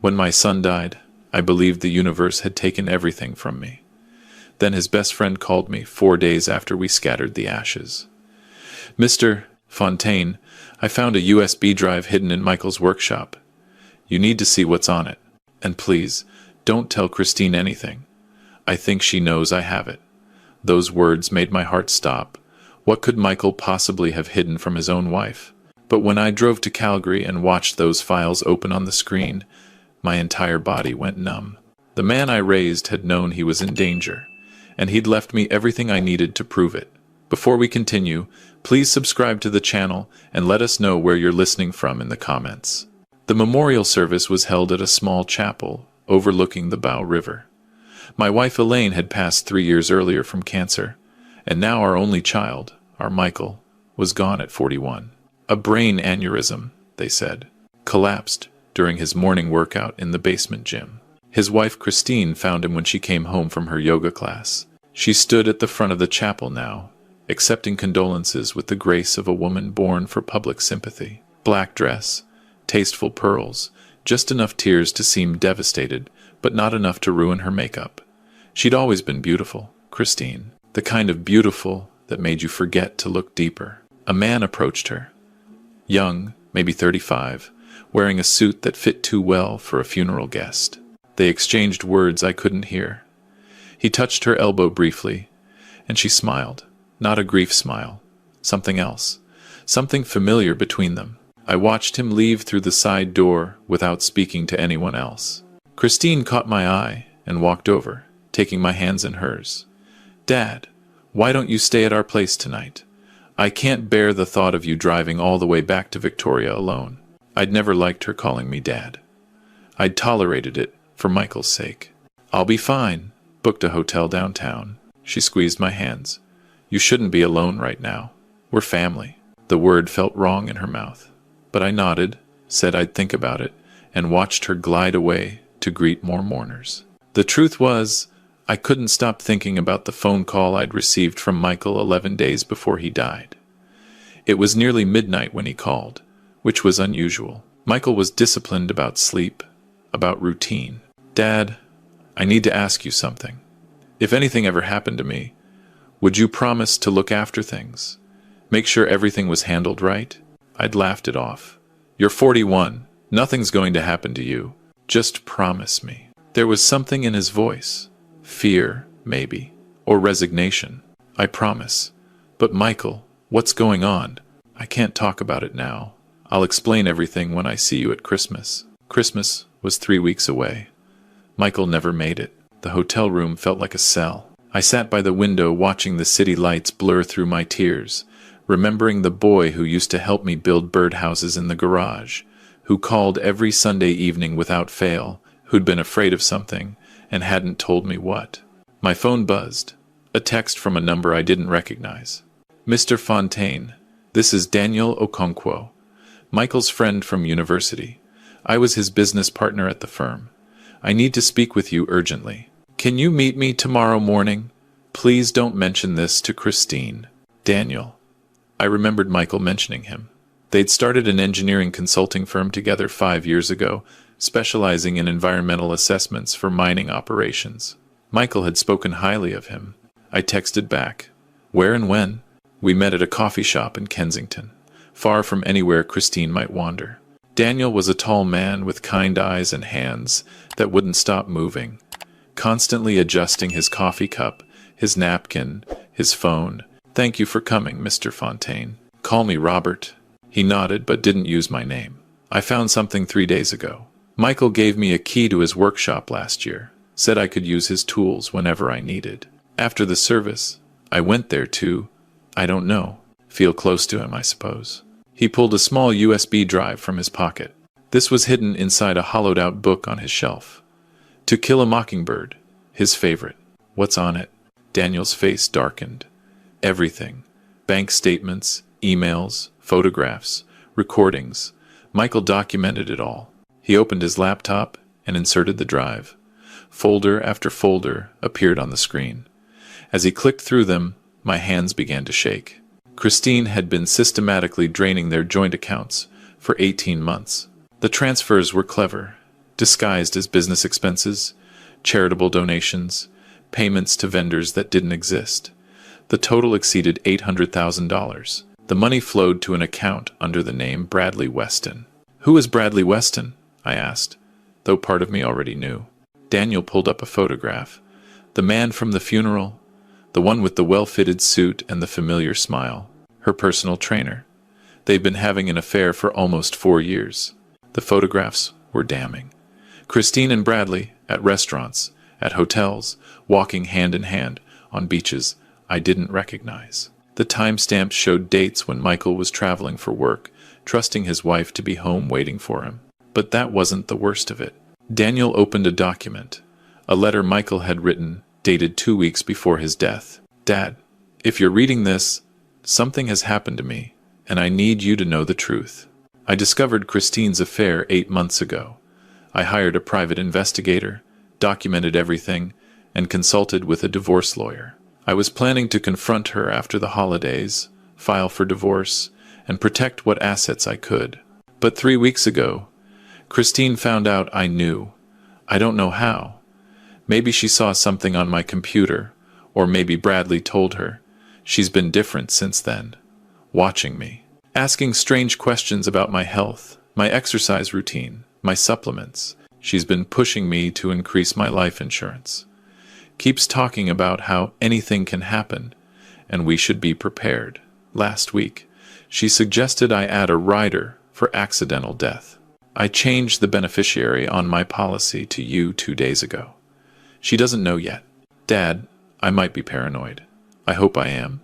When my son died, I believed the universe had taken everything from me. Then his best friend called me 4 days after we scattered the ashes. Mr. Fontaine, I found a USB drive hidden in Michael's workshop. You need to see what's on it. And please, don't tell Christine anything. I think she knows I have it. Those words made my heart stop. What could Michael possibly have hidden from his own wife? But when I drove to Calgary and watched those files open on the screen, my entire body went numb. The man I raised had known he was in danger, and he'd left me everything I needed to prove it. Before we continue, please subscribe to the channel and let us know where you're listening from in the comments. The memorial service was held at a small chapel overlooking the Bow River. My wife Elaine had passed 3 years earlier from cancer, and now our only child, our Michael, was gone at 41. A brain aneurysm, they said, collapsed during his morning workout in the basement gym. His wife Christine found him when she came home from her yoga class. She stood at the front of the chapel now, accepting condolences with the grace of a woman born for public sympathy. Black dress, tasteful pearls, just enough tears to seem devastated, but not enough to ruin her makeup. She'd always been beautiful, Christine, the kind of beautiful that made you forget to look deeper. A man approached her, young, maybe 35, wearing a suit that fit too well for a funeral guest. They exchanged words I couldn't hear. He touched her elbow briefly, and she smiled. Not a grief smile, something else, something familiar between them. I watched him leave through the side door without speaking to anyone else. Christine caught my eye and walked over, taking my hands in hers. Dad, why don't you stay at our place tonight? I can't bear the thought of you driving all the way back to Victoria alone. I'd never liked her calling me Dad. I'd tolerated it for Michael's sake. I'll be fine. Booked a hotel downtown. She squeezed my hands. You shouldn't be alone right now. We're family. The word felt wrong in her mouth. But I nodded, said I'd think about it, and watched her glide away to greet more mourners. The truth was, I couldn't stop thinking about the phone call I'd received from Michael 11 days before he died. It was nearly midnight when he called, which was unusual. Michael was disciplined about sleep, about routine. Dad, I need to ask you something. If anything ever happened to me, would you promise to look after things? Make sure everything was handled right? I'd laughed it off. You're 41. Nothing's going to happen to you. Just promise me. There was something in his voice. Fear, maybe. Or resignation. I promise. But Michael, what's going on? I can't talk about it now. I'll explain everything when I see you at Christmas. Christmas was 3 weeks away. Michael never made it. The hotel room felt like a cell. I sat by the window watching the city lights blur through my tears, remembering the boy who used to help me build birdhouses in the garage, who called every Sunday evening without fail, who'd been afraid of something and hadn't told me what. My phone buzzed. A text from a number I didn't recognize. Mr. Fontaine, this is Daniel Okonkwo, Michael's friend from university. I was his business partner at the firm. I need to speak with you urgently. Can you meet me tomorrow morning? Please don't mention this to Christine. Daniel. I remembered Michael mentioning him. They'd started an engineering consulting firm together 5 years ago, specializing in environmental assessments for mining operations. Michael had spoken highly of him. I texted back. Where and when? We met at a coffee shop in Kensington, far from anywhere Christine might wander. Daniel was a tall man with kind eyes and hands that wouldn't stop moving, constantly adjusting his coffee cup, his napkin, his phone. Thank you for coming, Mr. Fontaine. Call me Robert. He nodded but didn't use my name. I found something 3 days ago. Michael gave me a key to his workshop last year, said I could use his tools whenever I needed. After the service, I went there to, I don't know, feel close to him, I suppose. He pulled a small USB drive from his pocket. This was hidden inside a hollowed-out book on his shelf. To Kill a Mockingbird, his favorite. What's on it? Daniel's face darkened. Everything. Bank statements, emails, photographs, recordings. Michael documented it all. He opened his laptop and inserted the drive. Folder after folder appeared on the screen. As he clicked through them, my hands began to shake. Christine had been systematically draining their joint accounts for 18 months. The transfers were clever, disguised as business expenses, charitable donations, payments to vendors that didn't exist. The total exceeded $800,000. The money flowed to an account under the name Bradley Weston. "Who is Bradley Weston?" I asked, though part of me already knew. Daniel pulled up a photograph. The man from the funeral, the one with the well-fitted suit and the familiar smile. Her personal trainer. They've been having an affair for almost 4 years. The photographs were damning. Christine and Bradley, at restaurants, at hotels, walking hand in hand, on beaches I didn't recognize. The timestamps showed dates when Michael was traveling for work, trusting his wife to be home waiting for him. But that wasn't the worst of it. Daniel opened a document, a letter Michael had written, dated 2 weeks before his death. "Dad, if you're reading this, something has happened to me, and I need you to know the truth. I discovered Christine's affair 8 months ago. I hired a private investigator, documented everything, and consulted with a divorce lawyer. I was planning to confront her after the holidays, file for divorce, and protect what assets I could. But 3 weeks ago, Christine found out I knew. I don't know how. Maybe she saw something on my computer, or maybe Bradley told her. She's been different since then, watching me, asking strange questions about my health, my exercise routine, my supplements. She's been pushing me to increase my life insurance. Keeps talking about how anything can happen, and we should be prepared. Last week, she suggested I add a rider for accidental death. I changed the beneficiary on my policy to you 2 days ago. She doesn't know yet. Dad, I might be paranoid. I hope I am.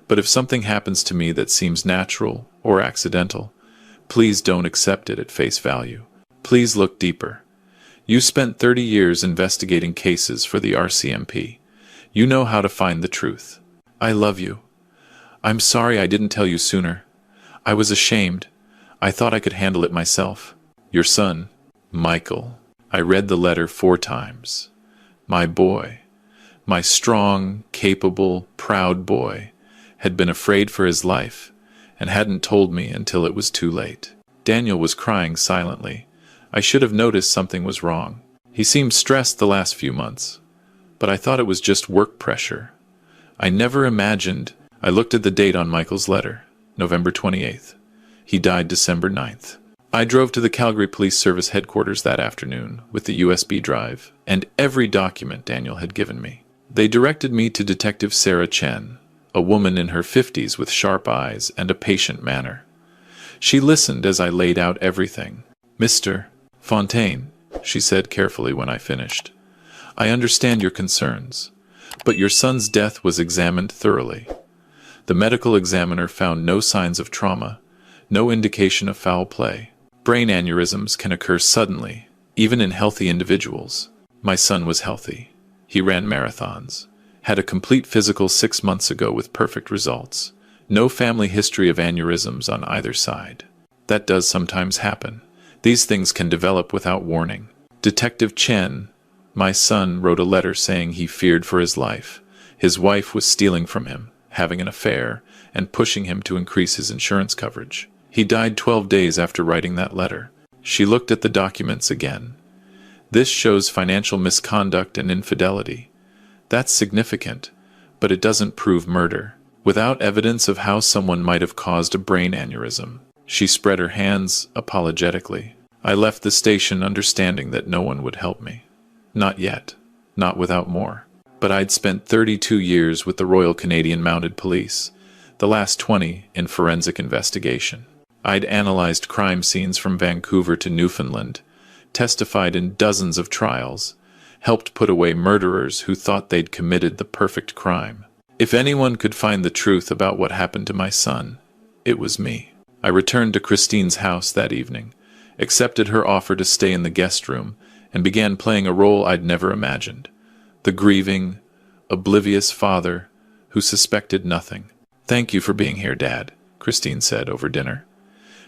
But if something happens to me that seems natural or accidental, please don't accept it at face value. Please look deeper. You spent 30 years investigating cases for the RCMP. You know how to find the truth. I love you. I'm sorry I didn't tell you sooner. I was ashamed. I thought I could handle it myself. Your son, Michael." I read the letter 4 times. My boy, my strong, capable, proud boy, had been afraid for his life and hadn't told me until it was too late. Daniel was crying silently. I should have noticed something was wrong. He seemed stressed the last few months, but I thought it was just work pressure. I never imagined. I looked at the date on Michael's letter, November 28th. He died December 9th. I drove to the Calgary Police Service headquarters that afternoon with the USB drive and every document Daniel had given me. They directed me to Detective Sarah Chen, a woman in her 50s with sharp eyes and a patient manner. She listened as I laid out everything. "Mr. Fontaine," she said carefully when I finished, "I understand your concerns, but your son's death was examined thoroughly. The medical examiner found no signs of trauma, no indication of foul play. Brain aneurysms can occur suddenly, even in healthy individuals. My son was healthy. He ran marathons, had a complete physical 6 months ago with perfect results. No family history of aneurysms on either side. That does sometimes happen. These things can develop without warning. Detective Chen, my son, wrote a letter saying he feared for his life. His wife was stealing from him, having an affair, and pushing him to increase his insurance coverage. He died 12 days after writing that letter." She looked at the documents again. "This shows financial misconduct and infidelity. That's significant, but it doesn't prove murder. Without evidence of how someone might have caused a brain aneurysm." She spread her hands apologetically. I left the station understanding that no one would help me. Not yet. Not without more. But I'd spent 32 years with the Royal Canadian Mounted Police, the last 20 in forensic investigation. I'd analyzed crime scenes from Vancouver to Newfoundland, testified in dozens of trials, helped put away murderers who thought they'd committed the perfect crime. If anyone could find the truth about what happened to my son, it was me. I returned to Christine's house that evening, accepted her offer to stay in the guest room, and began playing a role I'd never imagined. The grieving, oblivious father who suspected nothing. "Thank you for being here, Dad," Christine said over dinner.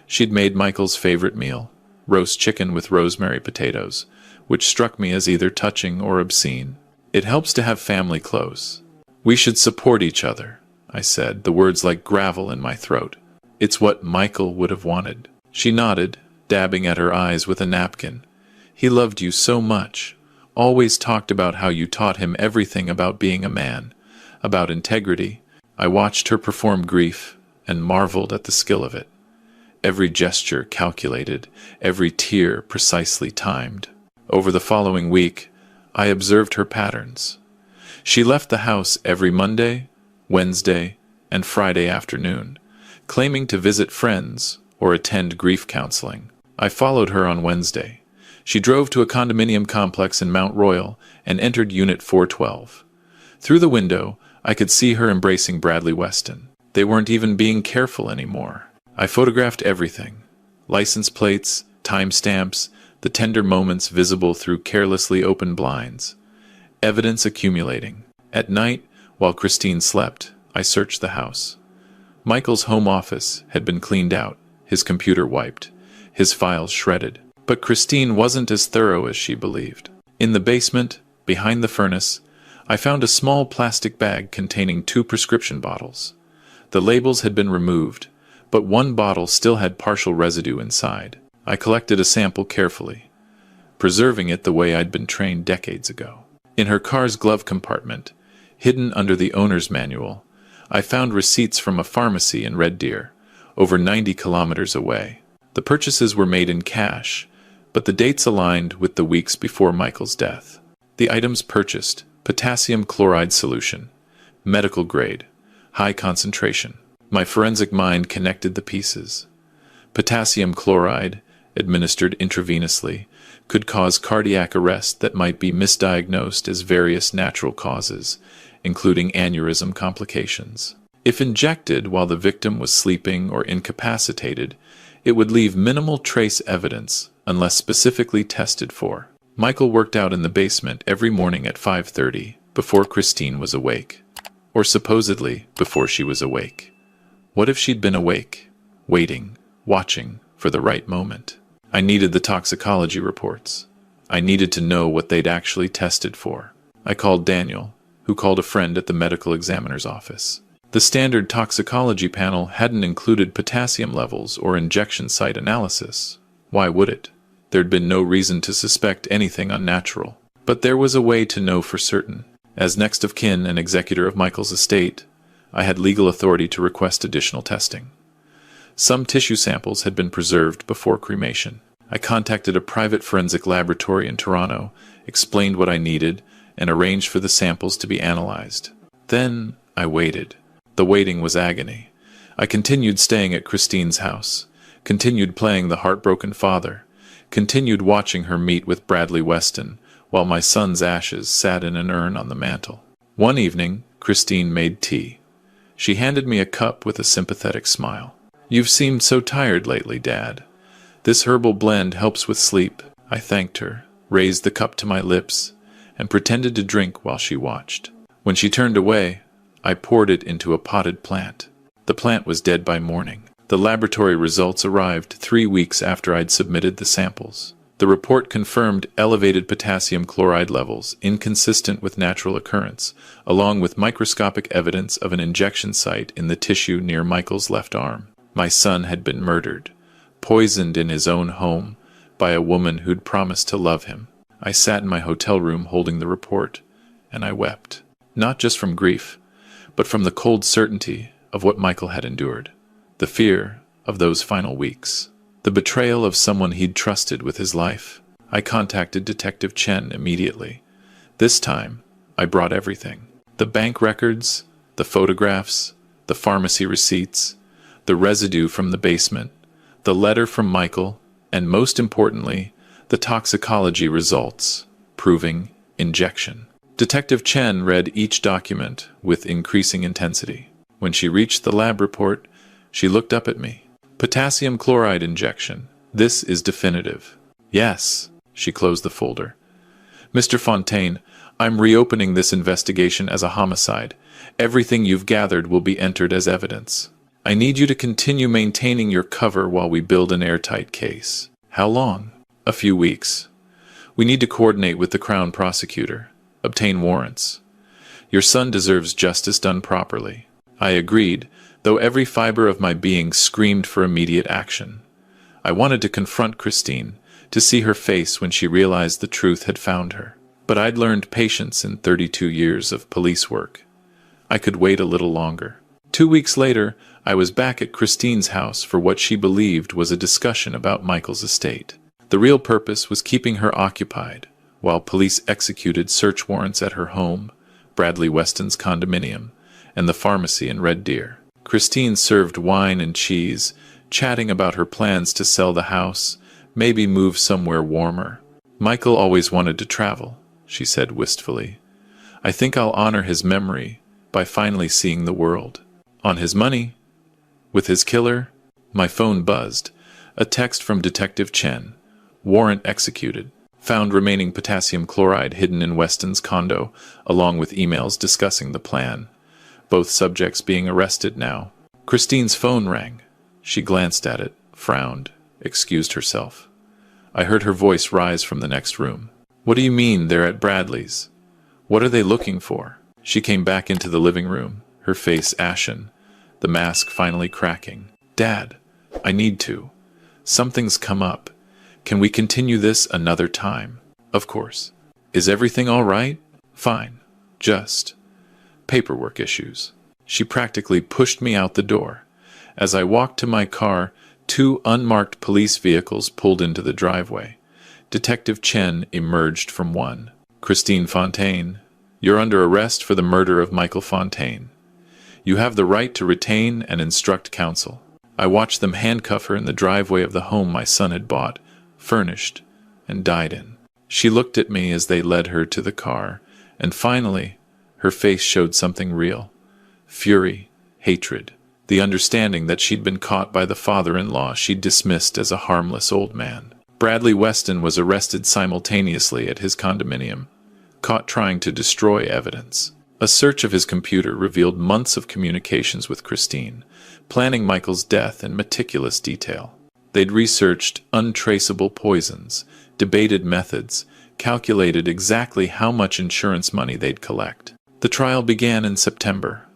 She'd made Michael's favorite meal, roast chicken with rosemary potatoes, which struck me as either touching or obscene. "It helps to have family close. We should support each other," I said, the words like gravel in my throat. "It's what Michael would have wanted." She nodded, dabbing at her eyes with a napkin. He loved you so much, always talked about how you taught him everything about being a man, about integrity. I watched her perform grief and marveled at the skill of it. Every gesture calculated, every tear precisely timed. Over the following week, I observed her patterns. She left the house every Monday, Wednesday, and Friday afternoon, claiming to visit friends or attend grief counseling. I followed her on Wednesday. She drove to a condominium complex in Mount Royal and entered Unit 412. Through the window, I could see her embracing Bradley Weston. They weren't even being careful anymore. I photographed everything: license plates, timestamps, the tender moments visible through carelessly opened blinds. Evidence accumulating. At night, while Christine slept, I searched the house. Michael's home office had been cleaned out, his computer wiped, his files shredded. But Christine wasn't as thorough as she believed. In the basement, behind the furnace, I found a small plastic bag containing 2 prescription bottles. The labels had been removed, but one bottle still had partial residue inside. I collected a sample carefully, preserving it the way I'd been trained decades ago. In her car's glove compartment, hidden under the owner's manual, I found receipts from a pharmacy in Red Deer, over 90 kilometers away. The purchases were made in cash, but the dates aligned with the weeks before Michael's death. The items purchased: potassium chloride solution, medical grade, high concentration. My forensic mind connected the pieces. Potassium chloride, administered intravenously, could cause cardiac arrest that might be misdiagnosed as various natural causes, including aneurysm complications. If injected while the victim was sleeping or incapacitated, it would leave minimal trace evidence unless specifically tested for. Michael worked out in the basement every morning at 5:30, before Christine was awake. Or supposedly before she was awake. What if she'd been awake, waiting, watching for the right moment? I needed the toxicology reports. I needed to know what they'd actually tested for. I called Daniel, who called a friend at the medical examiner's office. The standard toxicology panel hadn't included potassium levels or injection site analysis. Why would it? There'd been no reason to suspect anything unnatural. But there was a way to know for certain. As next of kin and executor of Michael's estate, I had legal authority to request additional testing. Some tissue samples had been preserved before cremation. I contacted a private forensic laboratory in Toronto, explained what I needed, and arranged for the samples to be analyzed. Then I waited. The waiting was agony. I continued staying at Christine's house, continued playing the heartbroken father, continued watching her meet with Bradley Weston, while my son's ashes sat in an urn on the mantel. One evening, Christine made tea. She handed me a cup with a sympathetic smile. "You've seemed so tired lately, Dad. This herbal blend helps with sleep." I thanked her, raised the cup to my lips, and pretended to drink while she watched. When she turned away, I poured it into a potted plant. The plant was dead by morning. The laboratory results arrived 3 weeks after I'd submitted the samples. The report confirmed elevated potassium chloride levels, inconsistent with natural occurrence, along with microscopic evidence of an injection site in the tissue near Michael's left arm. My son had been murdered, poisoned in his own home, by a woman who'd promised to love him. I sat in my hotel room holding the report, and I wept. Not just from grief, but from the cold certainty of what Michael had endured. The fear of those final weeks. The betrayal of someone he'd trusted with his life. I contacted Detective Chen immediately. This time, I brought everything. The bank records, the photographs, the pharmacy receipts, the residue from the basement, the letter from Michael, and most importantly, the toxicology results, proving injection. Detective Chen read each document with increasing intensity. When she reached the lab report, she looked up at me. "Potassium chloride injection. This is definitive." "Yes." She closed the folder. "Mr. Fontaine, I'm reopening this investigation as a homicide. Everything you've gathered will be entered as evidence. I need you to continue maintaining your cover while we build an airtight case." "How long?" "A few weeks. We need to coordinate with the Crown prosecutor, obtain warrants. Your son deserves justice done properly." I agreed, though every fiber of my being screamed for immediate action. I wanted to confront Christine, to see her face when she realized the truth had found her. But I'd learned patience in 32 years of police work. I could wait a little longer. 2 weeks later, I was back at Christine's house for what she believed was a discussion about Michael's estate. The real purpose was keeping her occupied, while police executed search warrants at her home, Bradley Weston's condominium, and the pharmacy in Red Deer. Christine served wine and cheese, chatting about her plans to sell the house, maybe move somewhere warmer. Michael always wanted to travel, she said wistfully. I think I'll honor his memory by finally seeing the world. On his money? With his killer? My phone buzzed. A text from Detective Chen. Warrant executed. Found remaining potassium chloride hidden in Weston's condo, along with emails discussing the plan. Both subjects being arrested now. Christine's phone rang. She glanced at it, frowned, excused herself. I heard her voice rise from the next room. What do you mean they're at Bradley's? What are they looking for? She came back into the living room, her face ashen, the mask finally cracking. Dad, I need to. Something's come up. Can we continue this another time? Of course. Is everything all right? Fine. Just paperwork issues. She practically pushed me out the door. As I walked to my car, 2 unmarked police vehicles pulled into the driveway. Detective Chen emerged from one. Christine Fontaine, you're under arrest for the murder of Michael Fontaine. You have the right to retain and instruct counsel. I watched them handcuff her in the driveway of the home my son had bought, furnished, and died in. She looked at me as they led her to the car, and finally, her face showed something real. Fury, hatred, the understanding that she'd been caught by the father-in-law she'd dismissed as a harmless old man. Bradley Weston was arrested simultaneously at his condominium, caught trying to destroy evidence. A search of his computer revealed months of communications with Christine, planning Michael's death in meticulous detail. They'd researched untraceable poisons, debated methods, calculated exactly how much insurance money they'd collect. The trial began in September.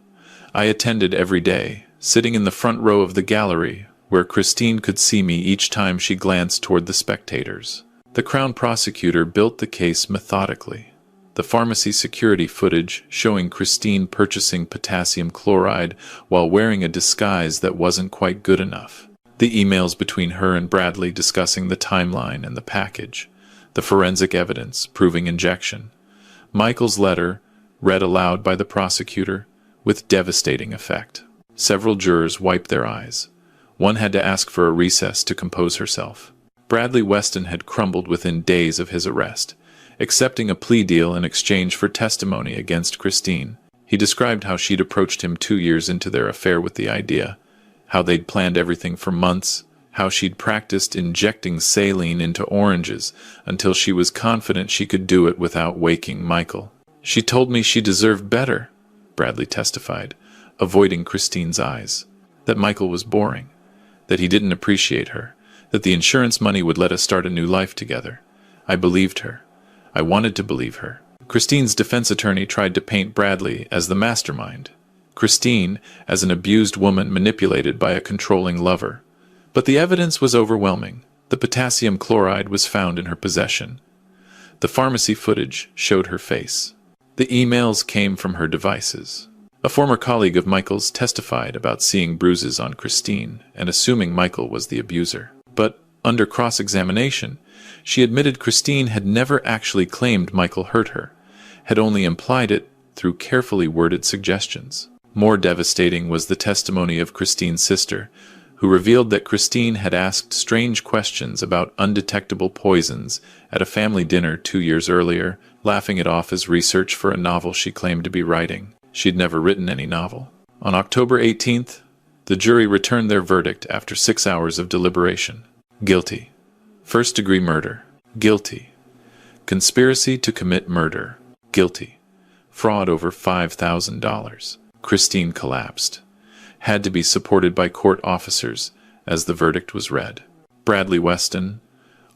I attended every day, sitting in the front row of the gallery, where Christine could see me each time she glanced toward the spectators. The Crown prosecutor built the case methodically. The pharmacy security footage showing Christine purchasing potassium chloride while wearing a disguise that wasn't quite good enough. The emails between her and Bradley discussing the timeline and the package. The forensic evidence proving injection. Michael's letter, read aloud by the prosecutor, with devastating effect. Several jurors wiped their eyes. One had to ask for a recess to compose herself. Bradley Weston had crumbled within days of his arrest, accepting a plea deal in exchange for testimony against Christine. He described how she'd approached him 2 years into their affair with the idea, how they'd planned everything for months, how she'd practiced injecting saline into oranges until she was confident she could do it without waking Michael. She told me she deserved better, Bradley testified, avoiding Christine's eyes, that Michael was boring, that he didn't appreciate her, that the insurance money would let us start a new life together. I believed her. I wanted to believe her. Christine's defense attorney tried to paint Bradley as the mastermind, Christine as an abused woman manipulated by a controlling lover. But the evidence was overwhelming. The potassium chloride was found in her possession. The pharmacy footage showed her face. The emails came from her devices. A former colleague of Michael's testified about seeing bruises on Christine and assuming Michael was the abuser. But under cross-examination, she admitted Christine had never actually claimed Michael hurt her, had only implied it through carefully worded suggestions. More devastating was the testimony of Christine's sister, who revealed that Christine had asked strange questions about undetectable poisons at a family dinner 2 years earlier, laughing it off as research for a novel she claimed to be writing. She'd never written any novel. On October 18th, the jury returned their verdict after 6 hours of deliberation. Guilty. First-degree murder. Guilty. Conspiracy to commit murder. Guilty. Fraud over $5,000. Christine collapsed. Had to be supported by court officers as the verdict was read. Bradley Weston,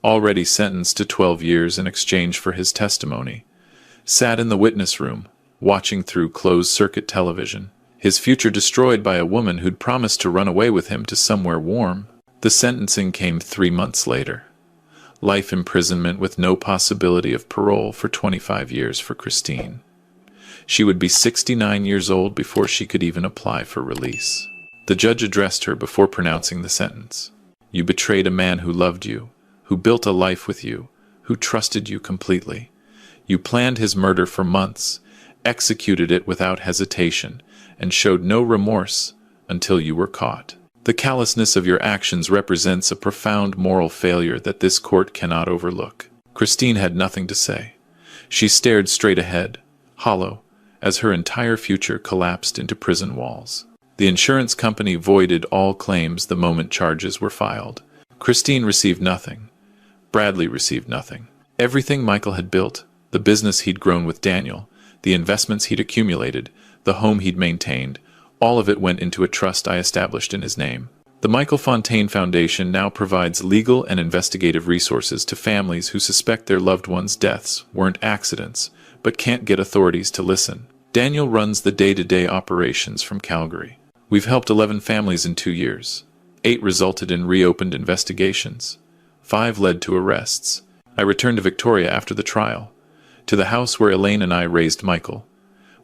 already sentenced to 12 years in exchange for his testimony, sat in the witness room, watching through closed-circuit television, his future destroyed by a woman who'd promised to run away with him to somewhere warm. The sentencing came 3 months later. Life imprisonment with no possibility of parole for 25 years for Christine. She would be 69 years old before she could even apply for release. The judge addressed her before pronouncing the sentence. You betrayed a man who loved you, who built a life with you, who trusted you completely. You planned his murder for months, executed it without hesitation, and showed no remorse until you were caught. The callousness of your actions represents a profound moral failure that this court cannot overlook. Christine had nothing to say. She stared straight ahead, hollow, as her entire future collapsed into prison walls. The insurance company voided all claims the moment charges were filed. Christine received nothing. Bradley received nothing. Everything Michael had built, the business he'd grown with Daniel, the investments he'd accumulated, the home he'd maintained, all of it went into a trust I established in his name. The Michael Fontaine Foundation now provides legal and investigative resources to families who suspect their loved ones' deaths weren't accidents, but can't get authorities to listen. Daniel runs the day-to-day operations from Calgary. We've helped 11 families in 2 years. 8 resulted in reopened investigations. 5 led to arrests. I returned to Victoria after the trial, to the house where Elaine and I raised Michael,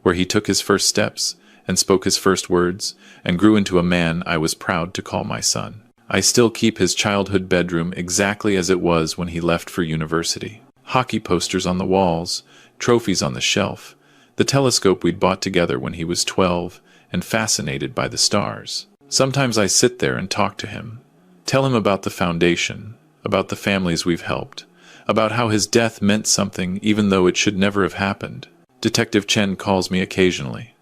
where he took his first steps and spoke his first words, and grew into a man I was proud to call my son. I still keep his childhood bedroom exactly as it was when he left for university. Hockey posters on the walls, trophies on the shelf, the telescope we'd bought together when he was 12, and fascinated by the stars. Sometimes I sit there and talk to him, tell him about the foundation, about the families we've helped, about how his death meant something even though it should never have happened. Detective Chen calls me occasionally.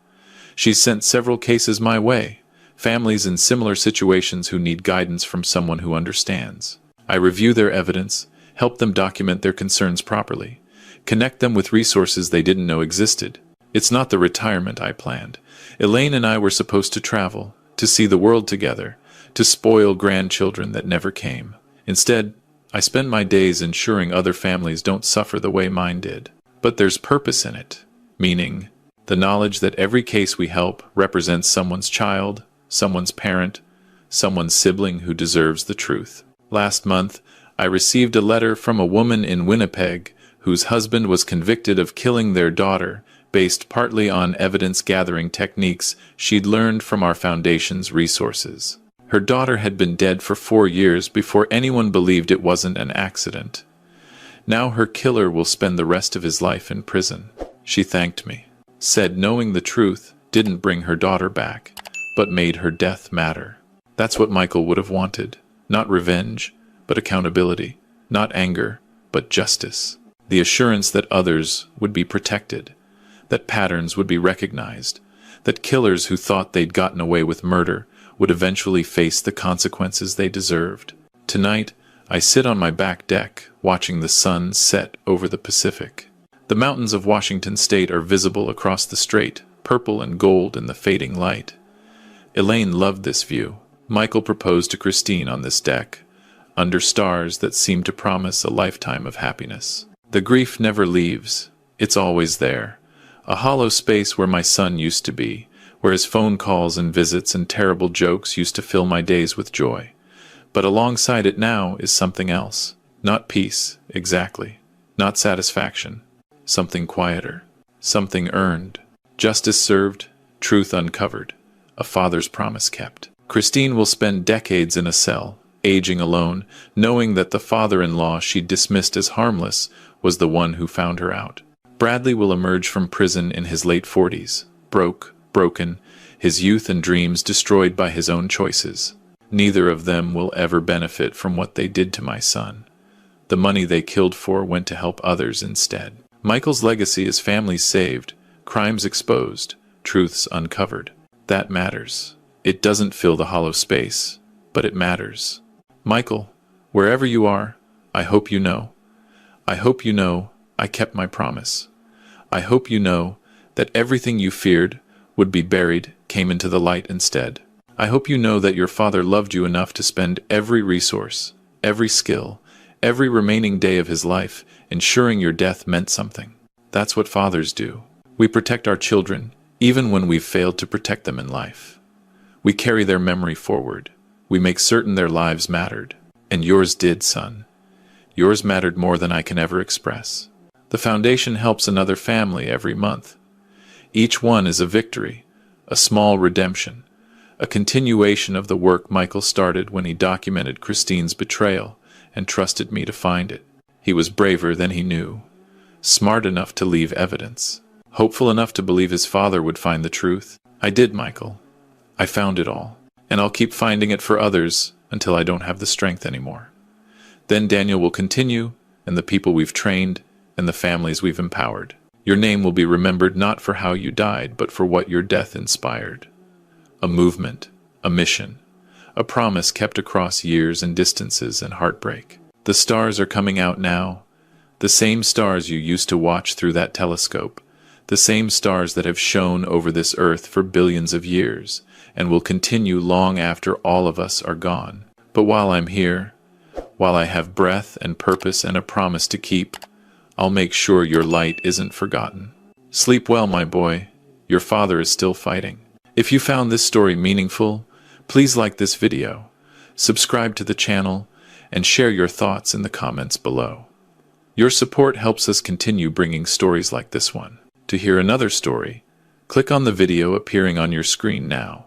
She's sent several cases my way, families in similar situations who need guidance from someone who understands. I review their evidence, help them document their concerns properly, connect them with resources they didn't know existed. It's not the retirement I planned. Elaine and I were supposed to travel, to see the world together, to spoil grandchildren that never came. Instead, I spend my days ensuring other families don't suffer the way mine did. But there's purpose in it, meaning the knowledge that every case we help represents someone's child, someone's parent, someone's sibling who deserves the truth. Last month, I received a letter from a woman in Winnipeg whose husband was convicted of killing their daughter, based partly on evidence-gathering techniques she'd learned from our foundation's resources. Her daughter had been dead for 4 years before anyone believed it wasn't an accident. Now her killer will spend the rest of his life in prison. She thanked me, said knowing the truth didn't bring her daughter back, but made her death matter. That's what Michael would have wanted. Not revenge, but accountability. Not anger, but justice. The assurance that others would be protected, that patterns would be recognized, that killers who thought they'd gotten away with murder would eventually face the consequences they deserved. Tonight, I sit on my back deck, watching the sun set over the Pacific. The mountains of Washington State are visible across the strait, purple and gold in the fading light. Elaine loved this view. Michael proposed to Christine on this deck, under stars that seemed to promise a lifetime of happiness. The grief never leaves. It's always there. A hollow space where my son used to be, where his phone calls and visits and terrible jokes used to fill my days with joy. But alongside it now is something else. Not peace, exactly. Not satisfaction. Something quieter. Something earned. Justice served, truth uncovered. A father's promise kept. Christine will spend decades in a cell, aging alone, knowing that the father-in-law she dismissed as harmless was the one who found her out. Bradley will emerge from prison in his late 40s, broken, his youth and dreams destroyed by his own choices. Neither of them will ever benefit from what they did to my son. The money they killed for went to help others instead. Michael's legacy is families saved, crimes exposed, truths uncovered. That matters. It doesn't fill the hollow space, but it matters. Michael, wherever you are, I hope you know. I hope you know I kept my promise. I hope you know that everything you feared would be buried came into the light instead. I hope you know that your father loved you enough to spend every resource, every skill, every remaining day of his life ensuring your death meant something. That's what fathers do. We protect our children, even when we've failed to protect them in life. We carry their memory forward. We make certain their lives mattered. And yours did, son. Yours mattered more than I can ever express. The foundation helps another family every month. Each one is a victory, a small redemption, a continuation of the work Michael started when he documented Christine's betrayal and trusted me to find it. He was braver than he knew, smart enough to leave evidence, hopeful enough to believe his father would find the truth. I did, Michael. I found it all, and I'll keep finding it for others until I don't have the strength anymore. Then Daniel will continue, and the people we've trained, and the families we've empowered. Your name will be remembered not for how you died, but for what your death inspired. A movement, a mission, a promise kept across years and distances and heartbreak. The stars are coming out now, the same stars you used to watch through that telescope, the same stars that have shone over this earth for billions of years, and will continue long after all of us are gone. But while I'm here, while I have breath and purpose and a promise to keep, I'll make sure your light isn't forgotten. Sleep well, my boy. Your father is still fighting. If you found this story meaningful, please like this video, subscribe to the channel, and share your thoughts in the comments below. Your support helps us continue bringing stories like this one. To hear another story, click on the video appearing on your screen now